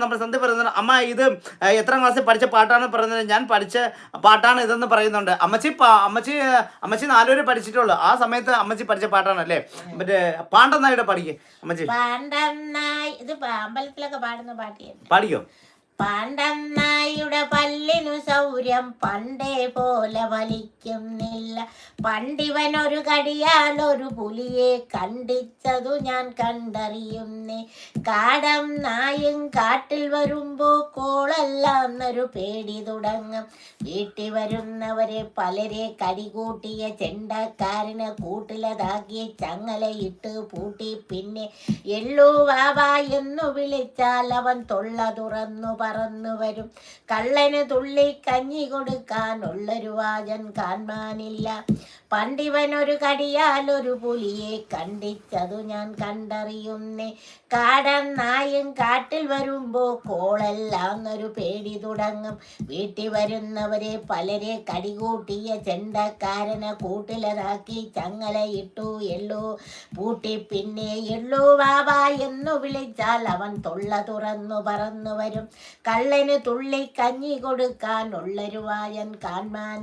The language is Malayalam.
നമ്മൾ സന്ധ്യ പറയുന്നത്, അമ്മ ഇത് എത്രാം ക്ലാസ്സിൽ പഠിച്ച പാട്ടാണ് പറയുന്നത്, ഞാൻ പഠിച്ച പാട്ടാണ് ഇതെന്ന് പറയുന്നുണ്ട്. അമ്മച്ചി 4 വരെ പഠിച്ചിട്ടുള്ളൂ. ആ സമയത്ത് അമ്മച്ചി പഠിച്ച പാട്ടാണല്ലേ മറ്റേ പാണ്ടെന്നായിട്ട് പഠിക്കേ അമ്മച്ചി? പാണ്ഡം നായി ഇത് അമ്പലത്തിലൊക്കെ പാടുന്ന പാട്ടിയാണ്. പാടിക്കോ. പാണ്ഡം നായുടെ പല്ലിനു സൗര്യം പണ്ടേ പോലെ വലിക്കുന്നില്ല. പണ്ടിവനൊരു കടിയാൽ ഒരു പുലിയെ കണ്ടിച്ചതു ഞാൻ കണ്ടറിയുന്നേ. കാടം നായും കാട്ടിൽ വരുമ്പോ കോളല്ലാന്നൊരു പേടി തുടങ്ങും. വീട്ടിൽ വരുന്നവരെ പലരെ കടികൂട്ടിയ ചെണ്ടക്കാരന് കൂട്ടിലതാക്കി ചങ്ങലയിട്ട് പൂട്ടി. പിന്നെ എള്ളു വാവ എന്നു വിളിച്ചാൽ അവൻ തൊള്ള തുറന്നു പറന്നു വരും. കള്ളന് തുള്ളി കഞ്ഞി കൊടുക്കാനുള്ളൊരു വാജൻ കാൺമാനില്ല. പണ്ടിവനൊരു കടിയാൽ ഒരു പുലിയെ കണ്ടിച്ചതു ഞാൻ കണ്ടറിയുന്നേ. കാടൻ നായും കാട്ടിൽ വരുമ്പോ കോളല്ലാന്നൊരു പേടി തുടങ്ങും. വീട്ടിൽ വരുന്നവരെ പലരെ കടികൂട്ടിയ ചെണ്ടക്കാരനെ കൂട്ടിലതാക്കി ചങ്ങലയിട്ടു എള്ളു പൂട്ടി. പിന്നെ എള്ളു വാവ എന്നു വിളിച്ചാൽ അവൻ തൊള്ള തുറന്നു പറന്നു വരും. കള്ളന് തുള്ളി കഞ്ഞി കൊടുക്കാനുള്ളൊരു വായൻ കാൺമാനില്ല.